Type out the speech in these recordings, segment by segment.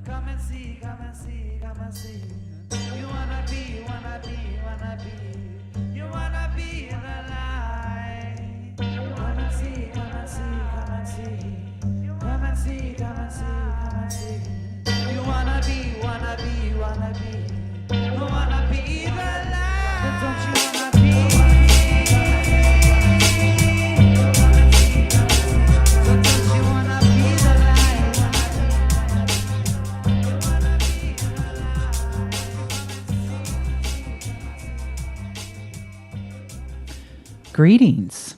Come and see, come and see, come and see. You wanna be, you wanna be, you wanna be. You wanna be in the light. Come and see, come and see, come and see. Come and see, come and see, come and see. You wanna be, wanna be, wanna be. You wanna be the light. But don't you wanna be? But don't you wanna be the light? Greetings.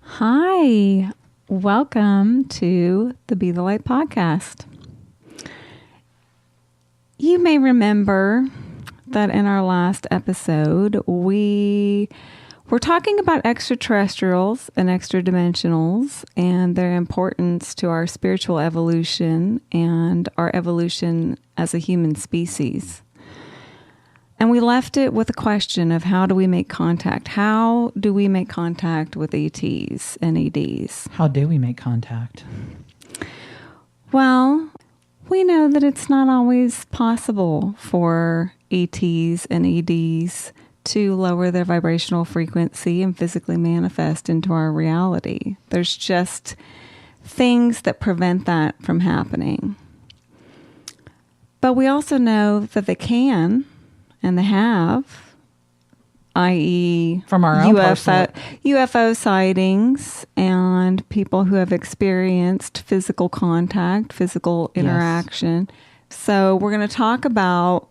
Hi, welcome to the Be the Light podcast. You may remember that in our last episode, we were talking about extraterrestrials and extradimensionals and their importance to our spiritual evolution and our evolution as a human species. And we left it with a question of how do we make contact? How do we make contact with ETs and EDs? How do we make contact? Well, we know that it's not always possible for ETs and EDs to lower their vibrational frequency and physically manifest into our reality. There's just things that prevent that from happening. But we also know that they can. And they have, i.e. From our own personal UFO sightings and people who have experienced physical contact, physical interaction. Yes. So we're going to talk about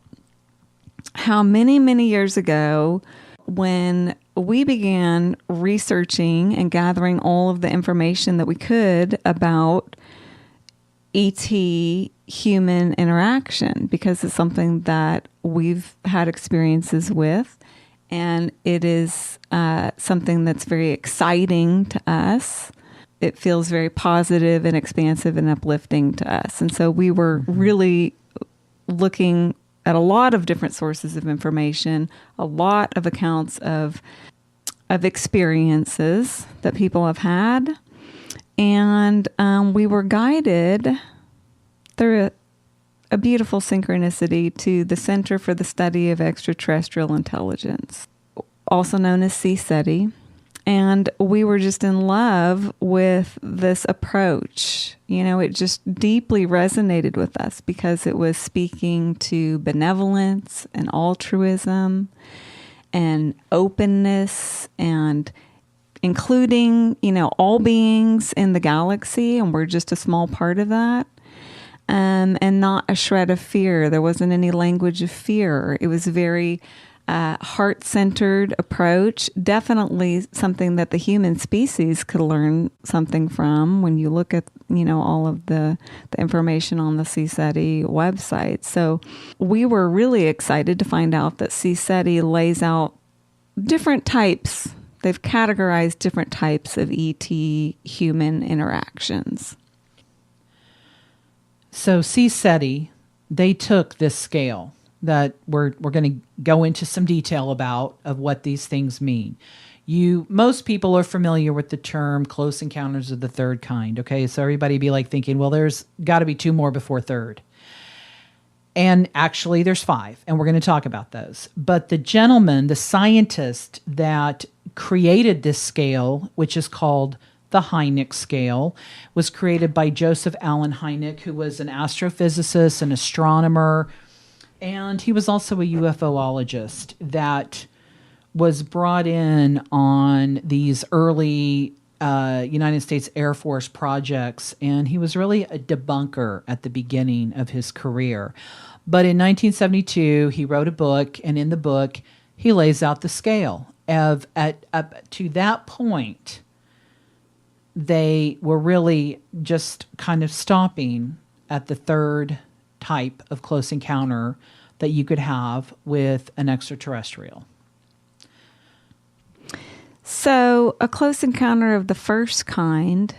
how many, many years ago, when we began researching and gathering all of the information that we could about ET human interaction, because it's something that we've had experiences with, and it is something that's very exciting to us. It feels very positive and expansive and uplifting to us. And so we were really looking at a lot of different sources of information, a lot of accounts of experiences that people have had. And we were guided through a beautiful synchronicity to the Center for the Study of Extraterrestrial Intelligence, also known as CSETI. And we were just in love with this approach. You know, it just deeply resonated with us because it was speaking to benevolence and altruism and openness and including, all beings in the galaxy, and we're just a small part of that. And not a shred of fear. There wasn't any language of fear. It was a very heart-centered approach. Definitely something that the human species could learn something from when you look at, all of the information on the CSETI website. So we were really excited to find out that CSETI lays out different types. They've categorized different types of ET human interactions. So CSETI, they took this scale that we're going to go into some detail about of what these things mean. Most people are familiar with the term close encounters of the third kind. Okay, so everybody be like thinking, well, there's got to be two more before third. And actually there's 5, and we're going to talk about those. But the gentleman, the scientist that created this scale, which is called the Hynek Scale, was created by Joseph Allen Hynek, who was an astrophysicist, an astronomer, and he was also a UFOologist that was brought in on these early United States Air Force projects, and he was really a debunker at the beginning of his career. But in 1972, he wrote a book, and in the book, he lays out the scale of up to that point. They were really just kind of stopping at the third type of close encounter that you could have with an extraterrestrial. So a close encounter of the first kind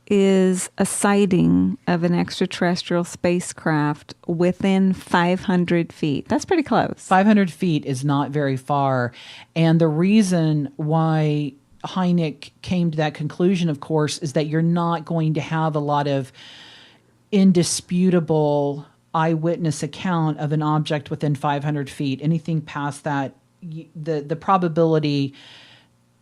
is a sighting of an extraterrestrial spacecraft within 500 feet. That's pretty close. 500 feet is not very far. And the reason why Hynek came to that conclusion, of course, is that you're not going to have a lot of indisputable eyewitness account of an object within 500 feet. Anything past that, the probability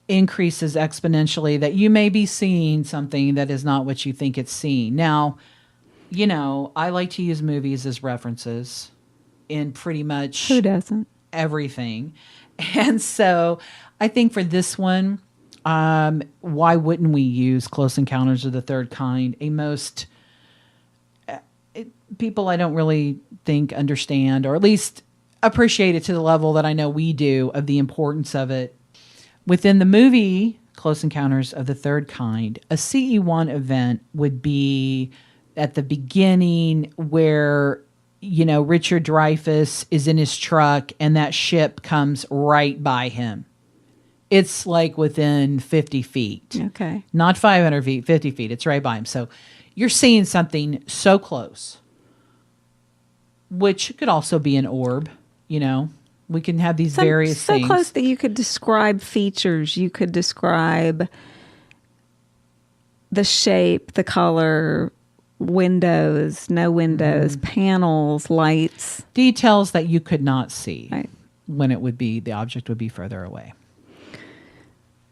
increases exponentially that you may be seeing something that is not what you think it's seeing. Now, I like to use movies as references in pretty much Who doesn't? everything. And so I think for this one, why wouldn't we use Close Encounters of the Third Kind? People I don't really think understand, or at least appreciate it to the level that I know we do, of the importance of it. Within the movie Close Encounters of the Third Kind, a CE1 event would be at the beginning where, Richard Dreyfuss is in his truck and that ship comes right by him. It's like within 50 feet. Okay. Not 500 feet, 50 feet. It's right by him. So you're seeing something so close, which could also be an orb, We can have these various things. So close that you could describe features. You could describe the shape, the color, windows, no windows, panels, lights. Details that you could not see Right. when the object would be further away.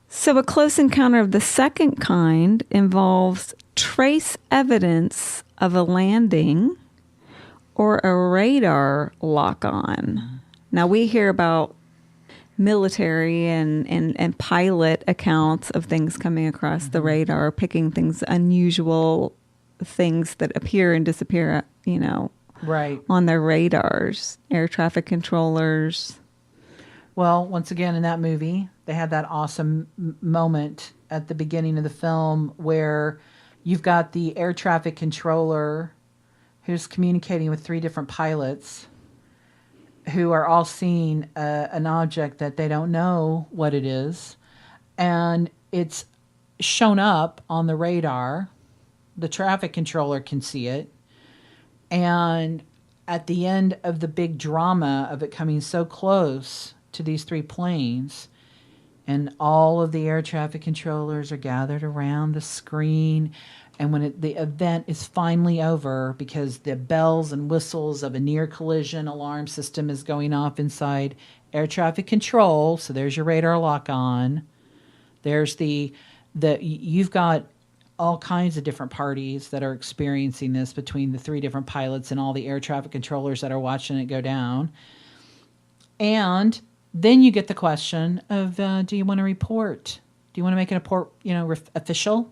So a close encounter of the second kind involves trace evidence of a landing or a radar lock-on. Now, we hear about military and pilot accounts of things coming across the radar, picking things, unusual things that appear and disappear, Right. on their radars, air traffic controllers. Well, once again, in that movie, they had that awesome moment at the beginning of the film where you've got the air traffic controller who's communicating with 3 different pilots who are all seeing an object that they don't know what it is. And it's shown up on the radar. The traffic controller can see it. And at the end of the big drama of it coming so close to these 3 planes, and all of the air traffic controllers are gathered around the screen, and when the event is finally over, because the bells and whistles of a near collision alarm system is going off inside air traffic control, so there's your radar lock on. There's you've got all kinds of different parties that are experiencing this between the 3 different pilots and all the air traffic controllers that are watching it go down. And then you get the question of, do you want to report? Do you want to make it official?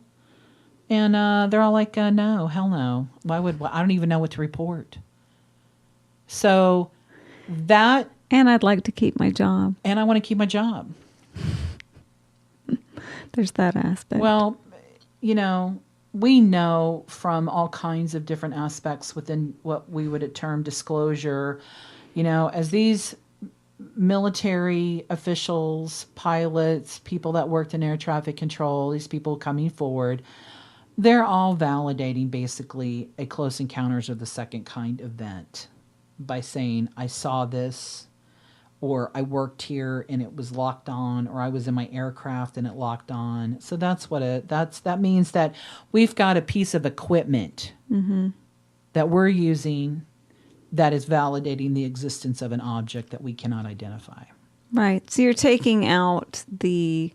And they're all like, no, hell no. I don't even know what to report. So that... And I'd like to keep my job. And I want to keep my job. There's that aspect. Well, we know from all kinds of different aspects within what we would term disclosure, as these military officials, pilots, people that worked in air traffic control, these people coming forward, they're all validating basically a Close Encounters of the Second Kind event by saying, I saw this, or I worked here and it was locked on, or I was in my aircraft and it locked on. So that means that we've got a piece of equipment that we're using that is validating the existence of an object that we cannot identify. Right. So you're taking out the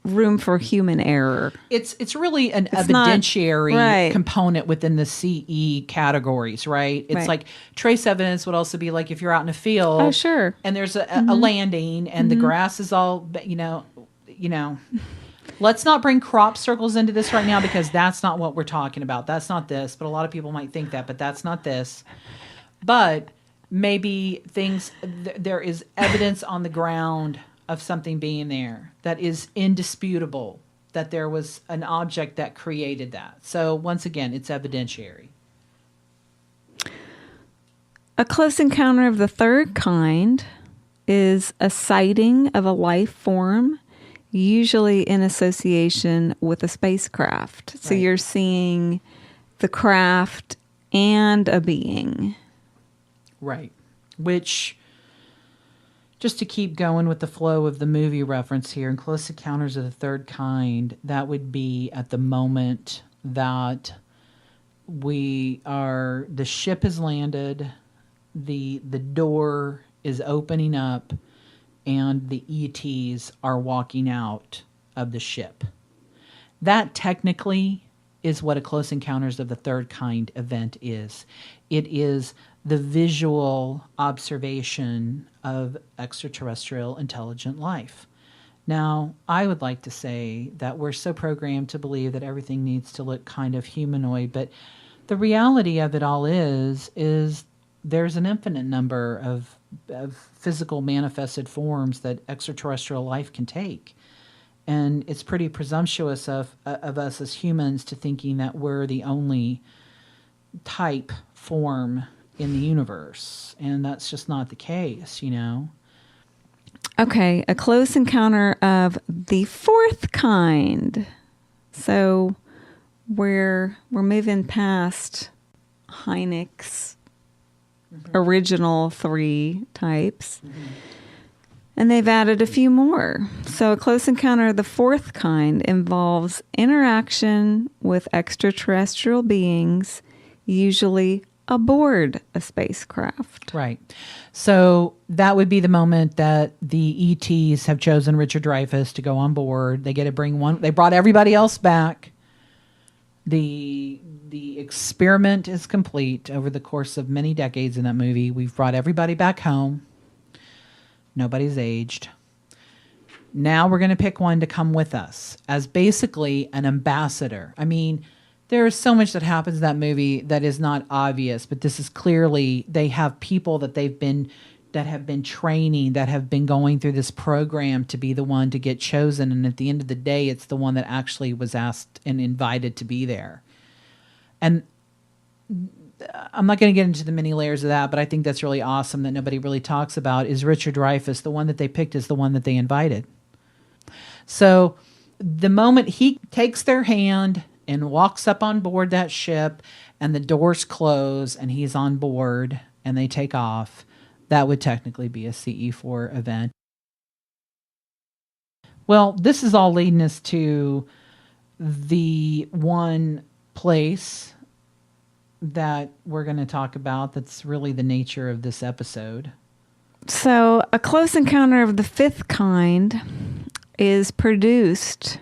room for human error. It's really an evidentiary right. component within the CE categories, right? It's Right. like trace evidence would also be like if you're out in a field. Oh, sure. And there's a landing and the grass is all, Let's not bring crop circles into this right now because that's not what we're talking about. That's not this. But a lot of people might think that, but that's not this. But maybe there is evidence on the ground of something being there that is indisputable, that there was an object that created that. So once again, it's evidentiary. A close encounter of the third kind is a sighting of a life form, usually in association with a spacecraft. So Right. you're seeing the craft and a being. Right. Which, just to keep going with the flow of the movie reference here, in Close Encounters of the Third Kind, that would be at the moment that the ship has landed, the door is opening up, and the ETs are walking out of the ship. That technically is what a Close Encounters of the Third Kind event is. It is the visual observation of extraterrestrial intelligent life. Now, I would like to say that we're so programmed to believe that everything needs to look kind of humanoid, but the reality of it all is there's an infinite number of physical manifested forms that extraterrestrial life can take. And it's pretty presumptuous of us as humans to thinking that we're the only type form in the universe. And that's just not the case, you know? Okay, a close encounter of the fourth kind. So we're moving past Hynek's original 3 types. And they've added a few more. So a close encounter of the fourth kind involves interaction with extraterrestrial beings, usually aboard a spacecraft. Right. So that would be the moment that the ETs have chosen Richard Dreyfuss to go on board. They get to bring one. They brought everybody else back. The experiment is complete over the course of many decades in that movie. We've brought everybody back home. Nobody's aged. Now we're going to pick one to come with us as basically an ambassador. I mean, there is so much that happens in that movie that is not obvious, but this is clearly, they have people that have been training, that have been going through this program to be the one to get chosen. And at the end of the day, it's the one that actually was asked and invited to be there. And I'm not going to get into the many layers of that, but I think that's really awesome that nobody really talks about is Richard Dreyfuss. The one that they picked is the one that they invited. So the moment he takes their hand and walks up on board that ship and the doors close and he's on board and they take off, that would technically be a CE4 event. Well, this is all leading us to the one place that we're going to talk about that's really the nature of this episode. So a close encounter of the fifth kind is produced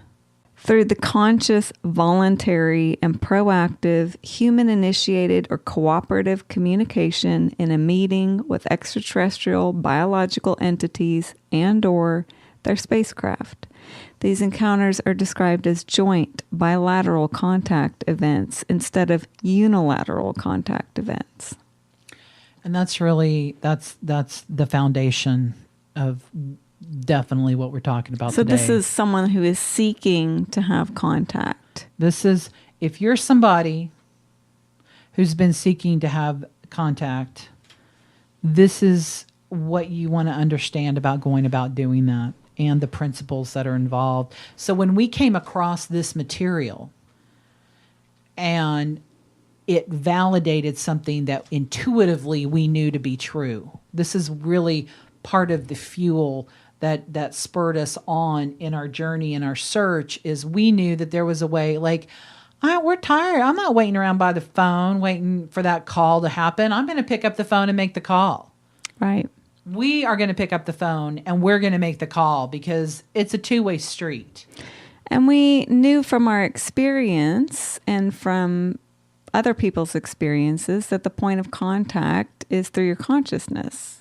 through the conscious, voluntary, and proactive human-initiated or cooperative communication in a meeting with extraterrestrial biological entities and/or their spacecraft. These encounters are described as joint bilateral contact events instead of unilateral contact events. And that's the foundation of definitely what we're talking about so today. This is someone who is seeking to have contact. This is, if you're somebody who's been seeking to have contact, this is what you want to understand about going about doing that and the principles that are involved. So when we came across this material and it validated something that intuitively we knew to be true, this is really part of the fuel that spurred us on in our journey, in our search, is we knew that there was a way, like, we're tired. I'm not waiting around by the phone, waiting for that call to happen. I'm going to pick up the phone and make the call. Right. We are going to pick up the phone and we're going to make the call because it's a two-way street. And we knew from our experience and from other people's experiences that the point of contact is through your consciousness.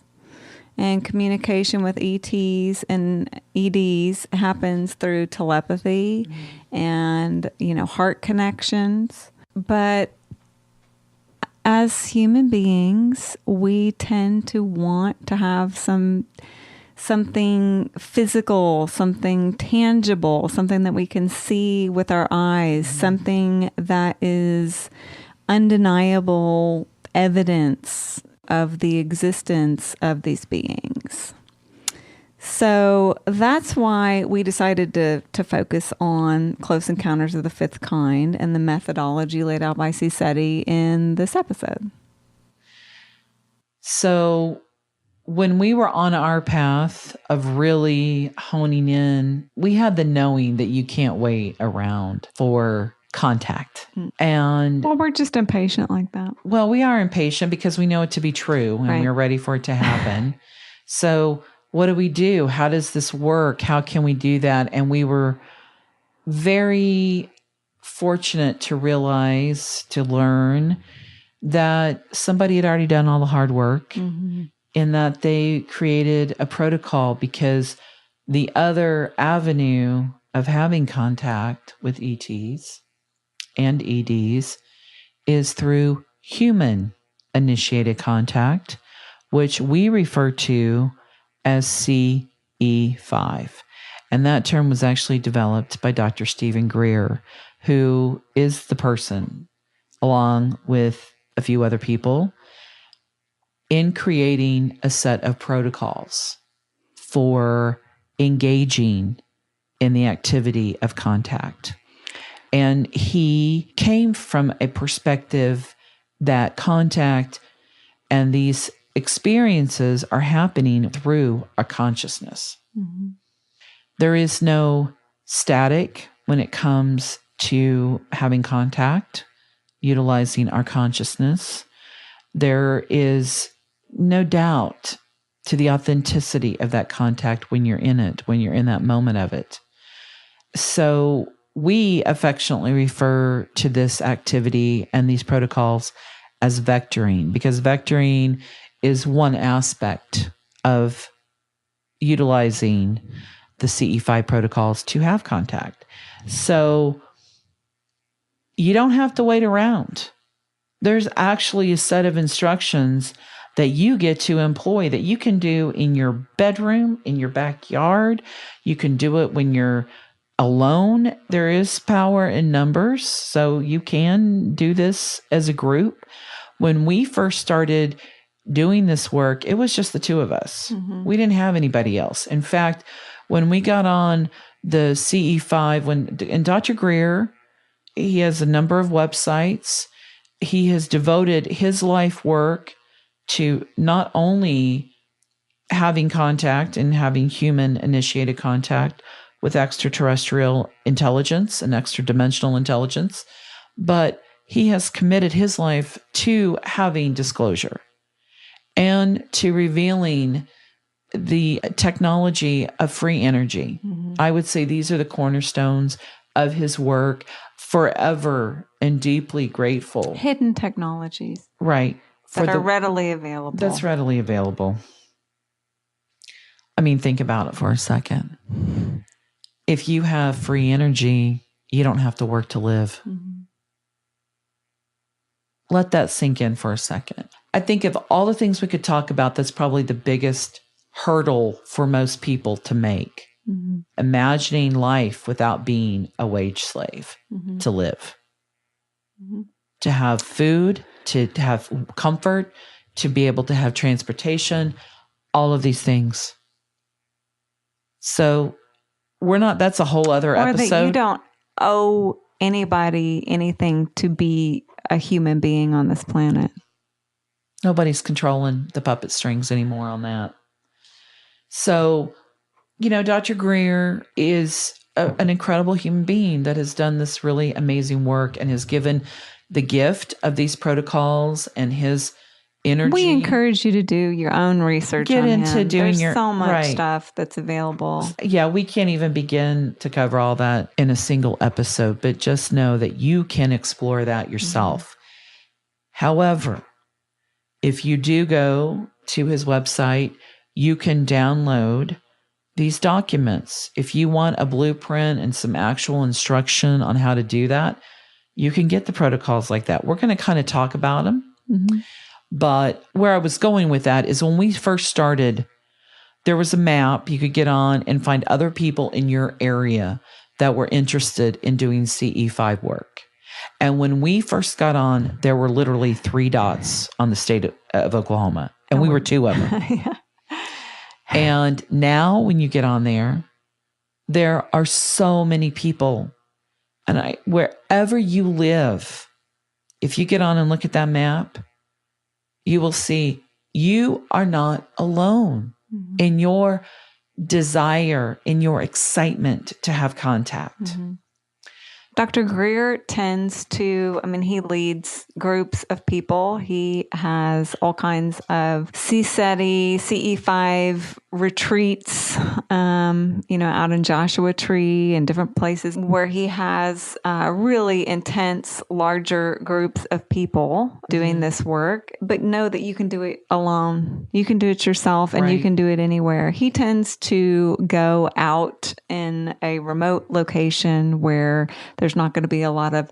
And communication with ETs and EDs happens through telepathy and, heart connections. But as human beings, we tend to want to have something physical, something tangible, something that we can see with our eyes, something that is undeniable evidence of the existence of these beings. So that's why we decided to focus on Close Encounters of the Fifth Kind and the methodology laid out by CSETI in this episode. So when we were on our path of really honing in, we had the knowing that you can't wait around for contact. And Well, we're just impatient like that. well, we are impatient because we know it to be true and Right. we're ready for it to happen. So what do we do? How does this work? How can we do that? And we were very fortunate to realize, to learn that somebody had already done all the hard work in that they created a protocol, because the other avenue of having contact with ETs and EDs is through human initiated contact, which we refer to as CE-5. And that term was actually developed by Dr. Stephen Greer, who is the person, along with a few other people, in creating a set of protocols for engaging in the activity of contact. And he came from a perspective that contact and these experiences are happening through our consciousness. There is no static when it comes to having contact, utilizing our consciousness. There is no doubt to the authenticity of that contact when you're in it, when you're in that moment of it. So we affectionately refer to this activity and these protocols as vectoring, because vectoring is one aspect of utilizing the CE-5 protocols to have contact. So you don't have to wait around. There's actually a set of instructions that you get to employ that you can do in your bedroom, in your backyard. You can do it when you're alone. There is power in numbers, so you can do this as a group. When we first started doing this work, it was just the two of us. We didn't have anybody else. In fact, when we got on the CE-5, and Dr. Greer, he has a number of websites. He has devoted his life work to not only having contact and having human initiated contact with extraterrestrial intelligence and extra dimensional intelligence, but he has committed his life to having disclosure and to revealing the technology of free energy. I would say these are the cornerstones of his work. Forever and deeply grateful. Hidden technologies. Right. That are readily available. That's readily available. I mean, think about it for a second. If you have free energy, you don't have to work to live. Let that sink in for a second. I think of all the things we could talk about, that's probably the biggest hurdle for most people to make. Imagining life without being a wage slave, to live, to have food, to have comfort, to be able to have transportation, all of these things. So that's a whole other episode. Or that you don't owe anybody anything to be a human being on this planet. Nobody's controlling the puppet strings anymore on that. So, Dr. Greer is an incredible human being that has done this really amazing work and has given the gift of these protocols and his energy. We encourage you to do your own research. Get on into him. doing There's your so much right. stuff that's available. Yeah, we can't even begin to cover all that in a single episode, but just know that you can explore that yourself. However, if you do go to his website, you can download these documents. If you want a blueprint and some actual instruction on how to do that, you can get the protocols like that. We're going to kind of talk about them. But where I was going with that is when we first started, there was a map you could get on and find other people in your area that were interested in doing CE-5 work. And when we first got on, there were literally 3 dots on the state of Oklahoma, and we were 2 of them. And now when you get on there are so many people. And wherever you live, if you get on and look at that map, you will see you are not alone in your desire, in your excitement to have contact. Dr. Greer tends to, he leads groups of people. He has all kinds of CSETI, CE-5 retreats, out in Joshua Tree and different places where he has really intense, larger groups of people doing this work. But know that you can do it alone. You can do it yourself, and you can do it anywhere. He tends to go out in a remote location where there's not going to be a lot of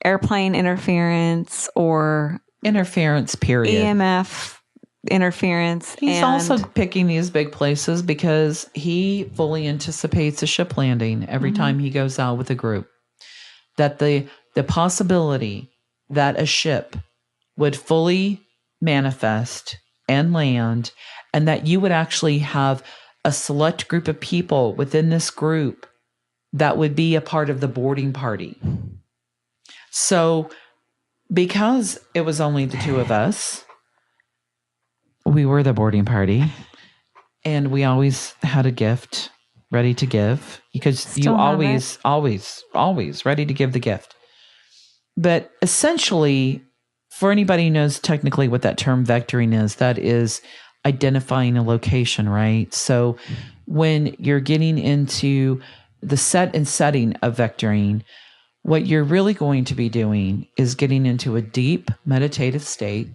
airplane interference or interference, period. EMF interference. He's also picking these big places because he fully anticipates a ship landing every time he goes out with a group. That the possibility that a ship would fully manifest and land, and that you would actually have a select group of people within this group that would be a part of the boarding party. So because it was only the two of us, we were the boarding party, and we always had a gift ready to give, because you always ready to give the gift. But essentially, for anybody who knows technically what that term vectoring is, that is identifying a location, right? So when you're getting into the set and setting of vectoring, what you're really going to be doing is getting into a deep meditative state.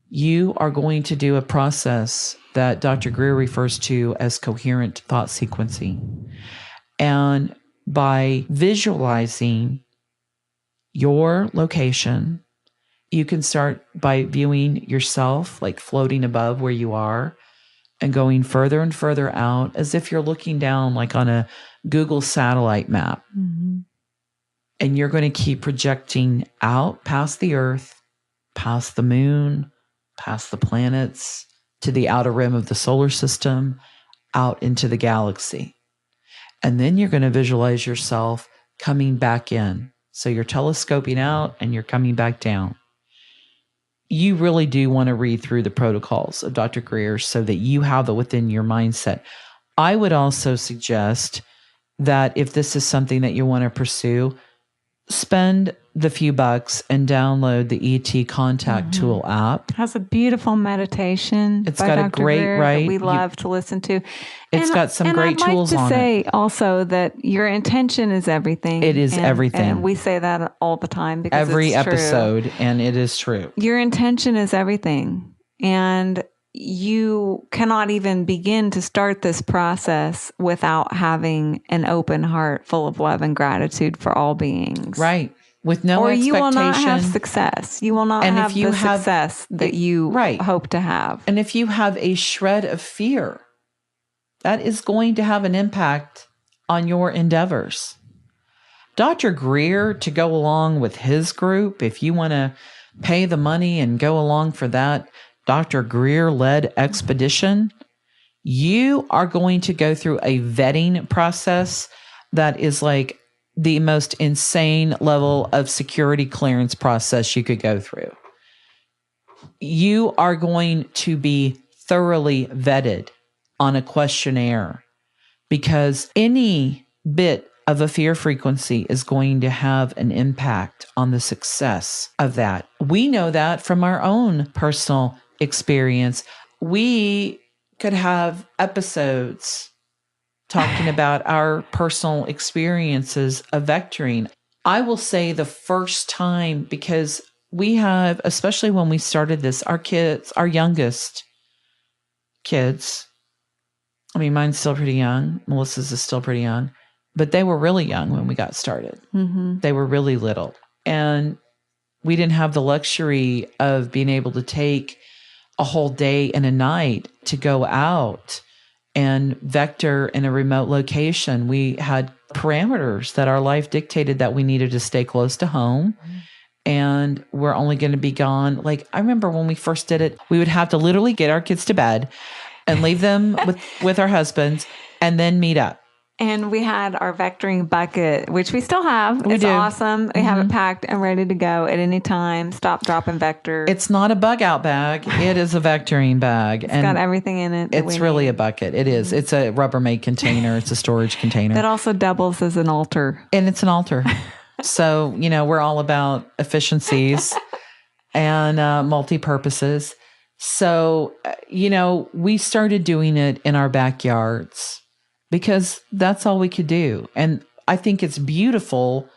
You are going to do a process that Dr. Greer refers to as coherent thought sequencing. And by visualizing your location, you can start by viewing yourself like floating above where you are and going further and further out as if you're looking down like on a Google satellite map. And you're going to keep projecting out past the Earth, past the moon, past the planets, to the outer rim of the solar system, out into the galaxy. And then you're going to visualize yourself coming back in. So you're telescoping out and you're coming back down. You really do want to read through the protocols of Dr. Greer so that you have it within your mindset. I would also suggest that if this is something that you want to pursue, spend the few bucks and download the ET Contact Tool app. It has a beautiful meditation. It's got a great, that we love to listen to. It's got some great tools on it. I'd like to say also that your intention is everything. It is everything. And we say that all the time because every it's episode, true. And it is true. Your intention is everything. And you cannot even begin to start this process without having an open heart full of love and gratitude for all beings. Right. With no expectation. Or you will not have success. You will not have the success that you hope to have. And if you have a shred of fear, that is going to have an impact on your endeavors. Dr. Greer, to go along with his group, if you want to pay the money and go along for that Dr. Greer-led expedition, you are going to go through a vetting process that is like the most insane level of security clearance process you could go through. You are going to be thoroughly vetted on a questionnaire, because any bit of a fear frequency is going to have an impact on the success of that. We know that from our own personal experience. We could have episodes talking about our personal experiences of vectoring. I will say the first time, because we have, especially when we started this, our kids, our youngest kids, mine's still pretty young. Melissa's is still pretty young, but they were really young when we got started. They were really little. And we didn't have the luxury of being able to take a whole day and a night to go out and vector in a remote location. We had parameters that our life dictated that we needed to stay close to home. And we're only going to be gone. Like, I remember when we first did it, we would have to literally get our kids to bed and leave them with our husbands and then meet up. And we had our vectoring bucket, which we still have. It's do. awesome. We have it packed and ready to go at any time. Stop, drop, and vector. It's not a bug out bag. It is a vectoring bag. It's got everything in it. It's really a bucket. It is. It's a Rubbermaid container. It's a storage container. That also doubles as an altar. And it's an altar. So, we're all about efficiencies and multi-purposes. So, we started doing it in our backyards because that's all we could do. And I think it's beautiful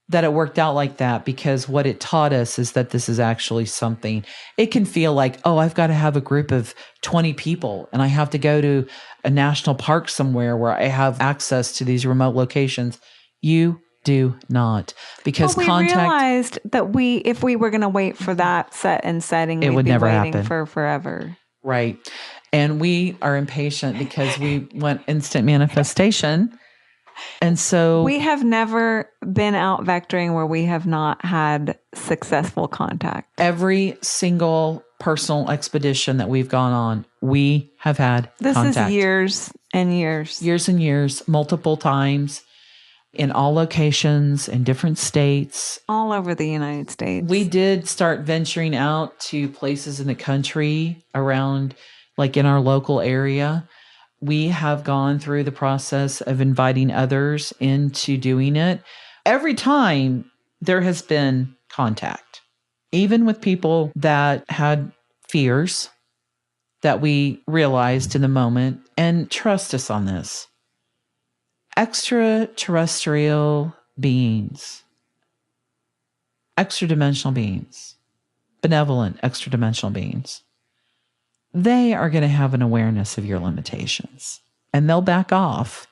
that it worked out like that, because what it taught us is that this is actually something. It can feel like, oh, I've got to have a group of 20 people and I have to go to a national park somewhere where I have access to these remote locations. You do not, because we realized that if we were going to wait for that set and setting, it we'd would be never waiting happen for forever. Right. And we are impatient because we want instant manifestation. And so we have never been out vectoring where we have not had successful contact. Every single personal expedition that we've gone on, we have had contact. This is years and years. Years and years, multiple times, in all locations, in different states. All over the United States. We did start venturing out to places in the country around, like in our local area. We have gone through the process of inviting others into doing it. Every time there has been contact, even with people that had fears that we realized in the moment. And trust us on this. Extraterrestrial beings, extra-dimensional beings, benevolent extra-dimensional beings, they are going to have an awareness of your limitations, and they'll back off,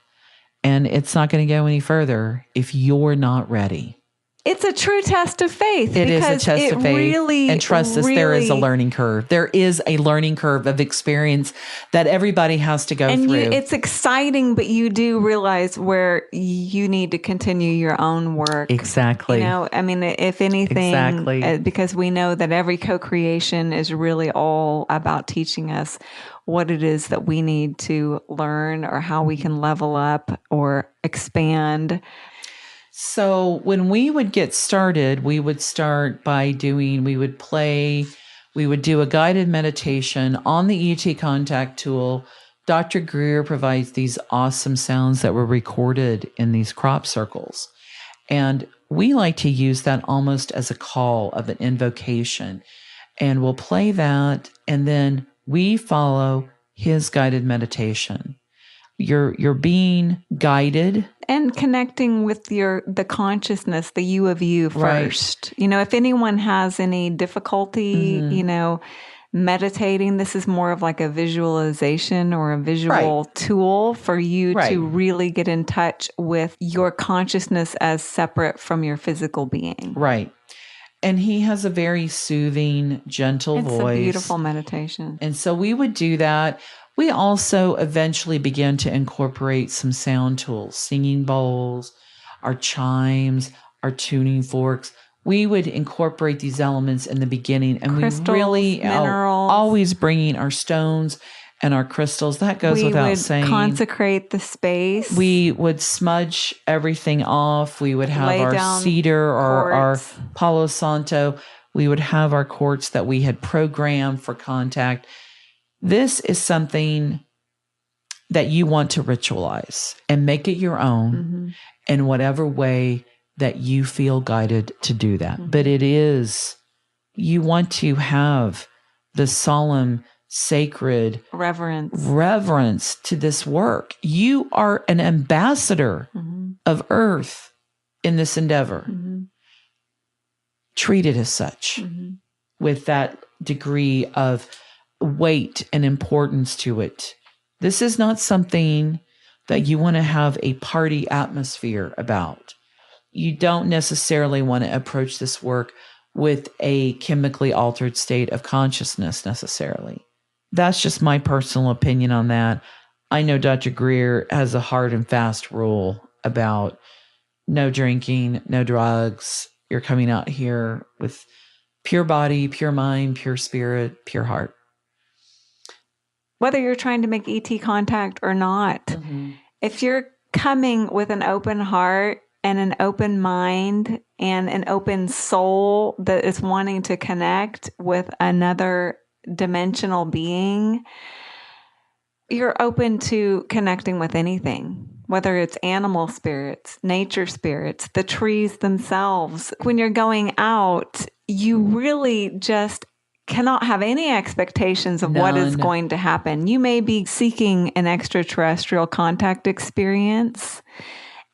and it's not going to go any further if you're not ready. It's a true test of faith. It is a test of faith. Really, and trust us, there is a learning curve. There is a learning curve of experience that everybody has to go through. It's exciting, but you do realize where you need to continue your own work. Exactly. If anything, because we know that every co-creation is really all about teaching us what it is that we need to learn, or how we can level up or expand. So when we would get started, we would start by we would do a guided meditation on the ET contact tool. Dr. Greer provides these awesome sounds that were recorded in these crop circles. And we like to use that almost as a call of an invocation. And we'll play that, and then we follow his guided meditation. You're being guided. And connecting with the consciousness, the you of you first. Right. If anyone has any difficulty, meditating, this is more of like a visualization or a visual tool for you to really get in touch with your consciousness as separate from your physical being. Right. And he has a very soothing, gentle voice. It's a beautiful meditation. And so we would do that. We also eventually began to incorporate some sound tools, singing bowls, our chimes, our tuning forks. We would incorporate these elements in the beginning, and crystals, we really minerals. Always bringing our stones and our crystals. That goes without saying. We would consecrate the space. We would smudge everything off. We would have our cedar or our Palo Santo. We would have our quartz that we had programmed for contact. This is something that you want to ritualize and make it your own in whatever way that you feel guided to do that. But you want to have the solemn, sacred reverence to this work. You are an ambassador of Earth in this endeavor. Treat it as such with that degree of weight and importance to it. This is not something that you want to have a party atmosphere about. You don't necessarily want to approach this work with a chemically altered state of consciousness necessarily. That's just my personal opinion on that. I know Dr. Greer has a hard and fast rule about no drinking, no drugs. You're coming out here with pure body, pure mind, pure spirit, pure heart. Whether you're trying to make ET contact or not, if you're coming with an open heart and an open mind and an open soul that is wanting to connect with another dimensional being, you're open to connecting with anything, whether it's animal spirits, nature spirits, the trees themselves. When you're going out, you really just cannot have any expectations of what is going to happen. You may be seeking an extraterrestrial contact experience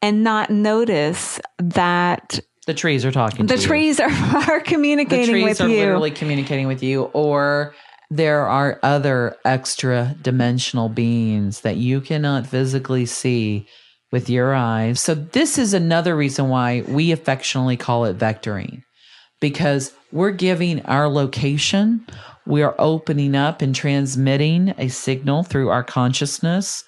and not notice that the trees are talking to you. The trees are communicating with you. The trees are literally communicating with you, or there are other extra dimensional beings that you cannot physically see with your eyes. So this is another reason why we affectionately call it vectoring, because we're giving our location. We are opening up and transmitting a signal through our consciousness,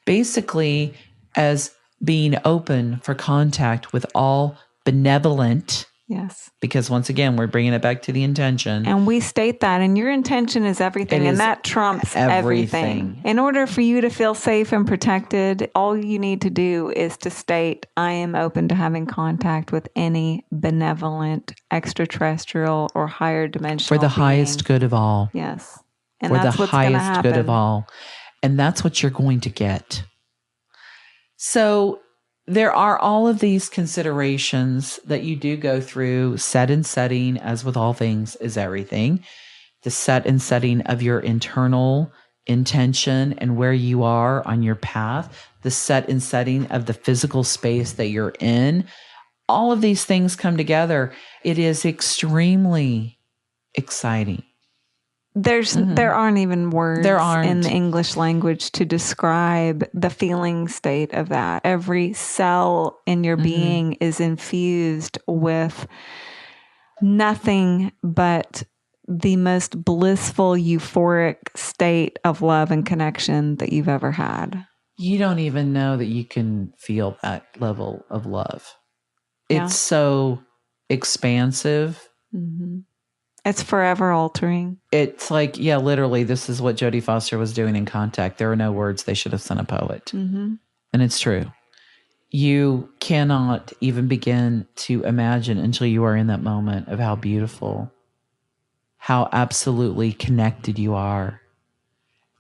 basically as being open for contact with all benevolent. Yes. Because once again, we're bringing it back to the intention. And we state that, and your intention is everything, and that trumps everything. In order for you to feel safe and protected, all you need to do is to state, I am open to having contact with any benevolent, extraterrestrial, or higher dimensional for the being. Highest good of all. Yes. And for that's the what's going to highest happen. good of all. And that's what you're going to get. So there are all of these considerations that you do go through. Set and setting, as with all things, is everything. The set and setting of your internal intention and where you are on your path. The set and setting of the physical space that you're in. All of these things come together. It is extremely exciting. There aren't even words in the English language to describe the feeling state of that. Every cell in your being is infused with nothing but the most blissful, euphoric state of love and connection that you've ever had. You don't even know that you can feel that level of love. Yeah. It's so expansive. Mm-hmm. It's forever altering. It's like, yeah, literally, this is what Jodie Foster was doing in Contact. There are no words. They should have sent a poet. Mm-hmm. And it's true. You cannot even begin to imagine until you are in that moment of how beautiful, how absolutely connected you are.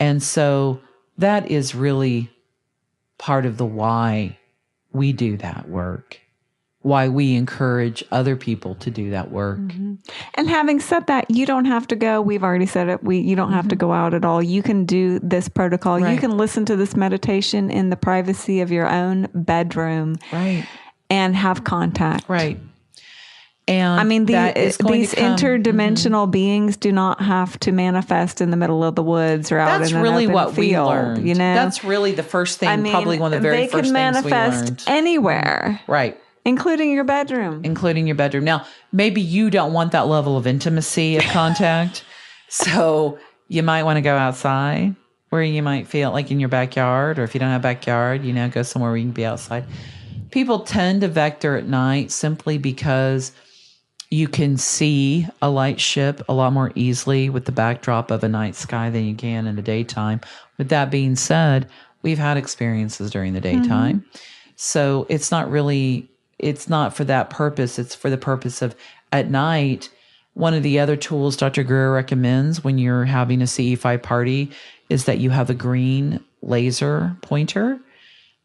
And so that is really part of the why we do that work. Why we encourage other people to do that work. Mm-hmm. And having said that, you don't have to go. We've already said it. You don't have to go out at all. You can do this protocol. Right. You can listen to this meditation in the privacy of your own bedroom. Right. And have contact. Right. And I mean, these interdimensional beings do not have to manifest in the middle of the woods or out in an really open what field, we learned. You know? That's really the first thing, probably one of the very first things we learned. They can manifest anywhere. Right. Including your bedroom. Including your bedroom. Now, maybe you don't want that level of intimacy of contact. So you might want to go outside where you might feel like in your backyard, or if you don't have a backyard, go somewhere where you can be outside. People tend to vector at night simply because you can see a light ship a lot more easily with the backdrop of a night sky than you can in the daytime. With that being said, we've had experiences during the daytime. Mm-hmm. So it's not for that purpose. It's for the purpose of at night. One of the other tools Dr. Greer recommends when you're having a CE-5 party is that you have a green laser pointer.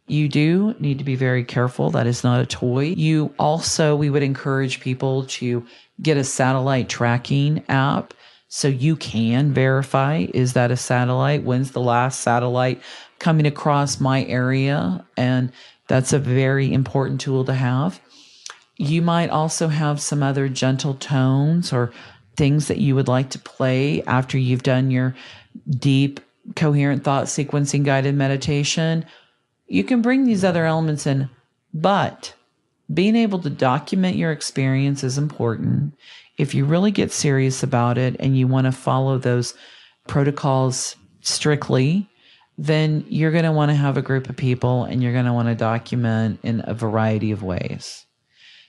You do need to be very careful. That is not a toy. We would encourage people to get a satellite tracking app so you can verify, is that a satellite? When's the last satellite coming across my area? And that's a very important tool to have. You might also have some other gentle tones or things that you would like to play after you've done your deep, coherent thought sequencing guided meditation. You can bring these other elements in, but being able to document your experience is important. If you really get serious about it and you want to follow those protocols strictly, then you're going to want to have a group of people and you're going to want to document in a variety of ways.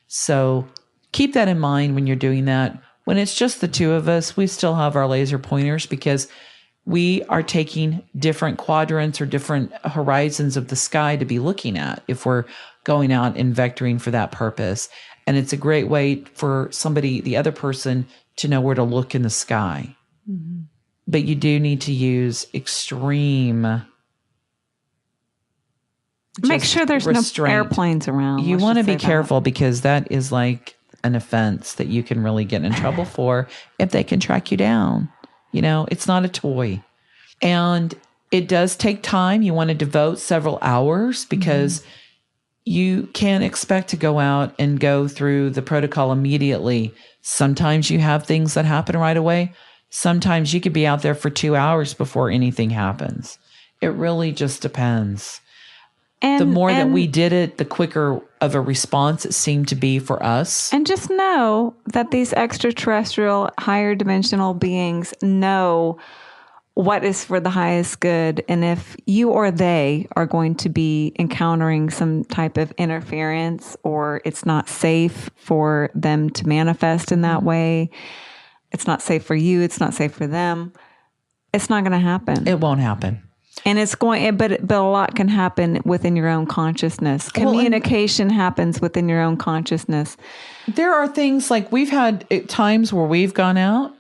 So keep that in mind when you're doing that. When it's just the two of us, we still have our laser pointers because We are taking different quadrants or different horizons of the sky to be looking at if we're going out and vectoring for that purpose. And it's a great way for somebody, the other person, to know where to look in the sky. Mm-hmm. But you do need to use extreme. Make sure there's restraint. No airplanes around. You want to be careful because that is like an offense that you can really get in trouble for if they can track you down. It's not a toy. And it does take time. You want to devote several hours because you can't expect to go out and go through the protocol immediately. Sometimes you have things that happen right away. Sometimes you could be out there for 2 hours before anything happens. It really just depends. And the more that we did it, the quicker of a response it seemed to be for us. And just know that these extraterrestrial, higher dimensional beings know what is for the highest good. And if you or they are going to be encountering some type of interference, or it's not safe for them to manifest in that way, it's not safe for you, it's not safe for them, it's not going to happen. It won't happen. And it's going, but a lot can happen within your own consciousness. Communication happens within your own consciousness. There are things like we've had times where we've gone out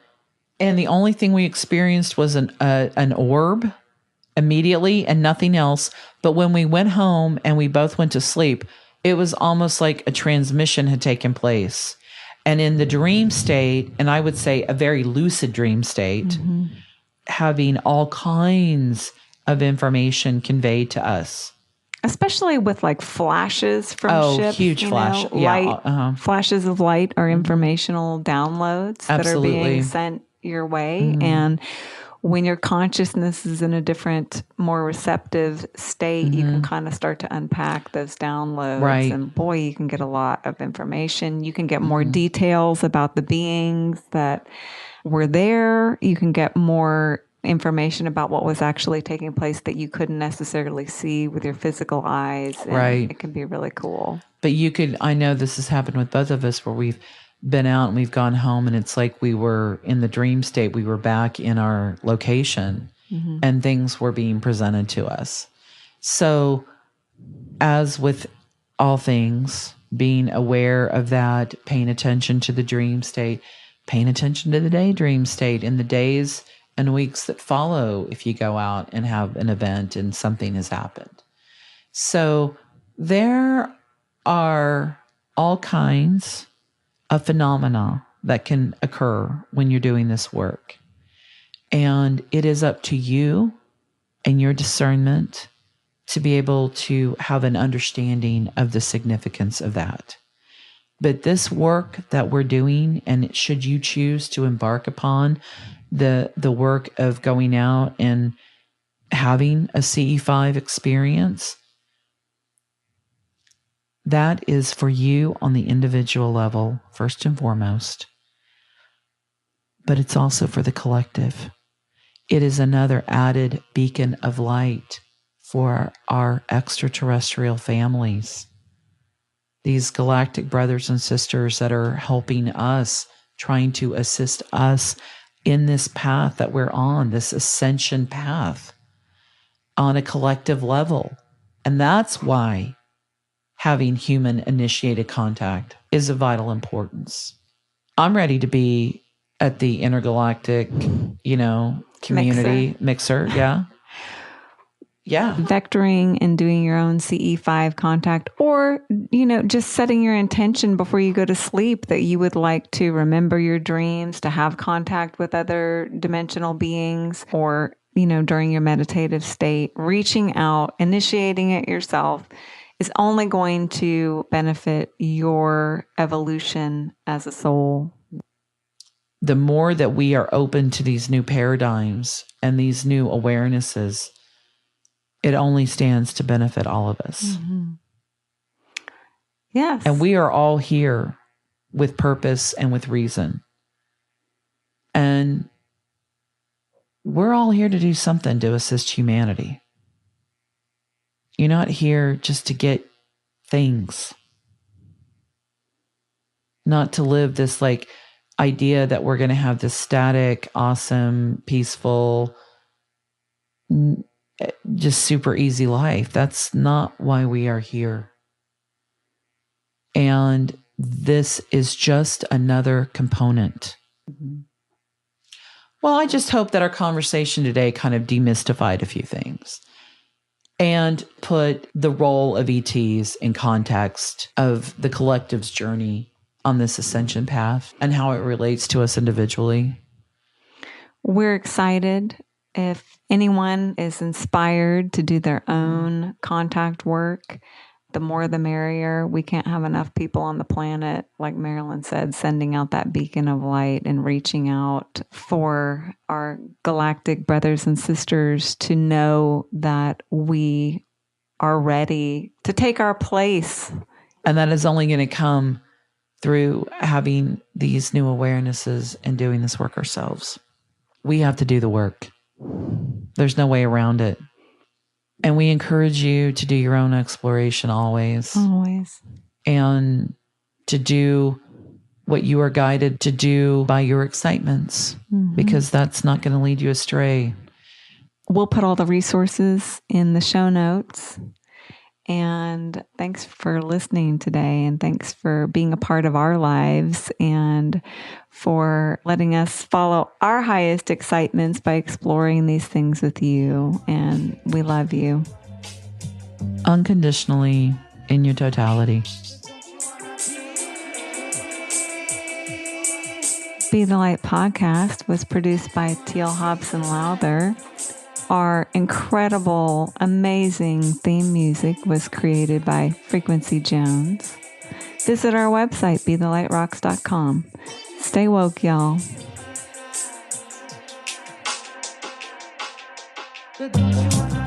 and the only thing we experienced was an orb immediately and nothing else. But when we went home and we both went to sleep, it was almost like a transmission had taken place. And in the dream state, and I would say a very lucid dream state, having all kinds of information conveyed to us. Especially with like flashes from ships. Huge flash. Light, flashes of light or informational downloads that are being sent your way. And when your consciousness is in a different, more receptive state, you can kind of start to unpack those downloads. Right. And boy, you can get a lot of information. You can get more details about the beings that were there. You can get more information about what was actually taking place that you couldn't necessarily see with your physical eyes. And right. It can be really cool. But I know this has happened with both of us where we've been out and we've gone home and it's like we were in the dream state. We were back in our location and things were being presented to us. So as with all things, being aware of that, paying attention to the dream state, paying attention to the daydream state in the days and weeks that follow if you go out and have an event and something has happened. So there are all kinds of phenomena that can occur when you're doing this work. And it is up to you and your discernment to be able to have an understanding of the significance of that. But this work that we're doing, and should you choose to embark upon the work of going out and having a CE-5 experience, that is for you on the individual level, first and foremost. But it's also for the collective. It is another added beacon of light for our extraterrestrial families. These galactic brothers and sisters that are helping us, trying to assist us in this path that we're on, this ascension path on a collective level. And that's why having human initiated contact is of vital importance. I'm ready to be at the intergalactic, community mixer. Yeah. Yeah. Vectoring and doing your own CE-5 contact, or, just setting your intention before you go to sleep that you would like to remember your dreams, to have contact with other dimensional beings, or, during your meditative state, reaching out, initiating it yourself is only going to benefit your evolution as a soul. The more that we are open to these new paradigms and these new awarenesses, it only stands to benefit all of us. Mm-hmm. Yes. And we are all here with purpose and with reason. And we're all here to do something to assist humanity. You're not here just to get things. Not to live this idea that we're going to have this static, awesome, peaceful, just super easy life. That's not why we are here. And this is just another component. Well, I just hope that our conversation today kind of demystified a few things and put the role of ETs in context of the collective's journey on this ascension path and how it relates to us individually. We're excited. If anyone is inspired to do their own contact work, the more the merrier. We can't have enough people on the planet, like Marilyn said, sending out that beacon of light and reaching out for our galactic brothers and sisters to know that we are ready to take our place. And that is only going to come through having these new awarenesses and doing this work ourselves. We have to do the work. There's no way around it. And we encourage you to do your own exploration always. Always. And to do what you are guided to do by your excitements, because that's not going to lead you astray. We'll put all the resources in the show notes. And thanks for listening today. And thanks for being a part of our lives and for letting us follow our highest excitements by exploring these things with you. And we love you. Unconditionally, in your totality. Be the Light podcast was produced by Teal Hobson Lowther. Our incredible, amazing theme music was created by Frequency Jones. Visit our website, BeTheLightRocks.com. Stay woke, y'all. But don't you wanna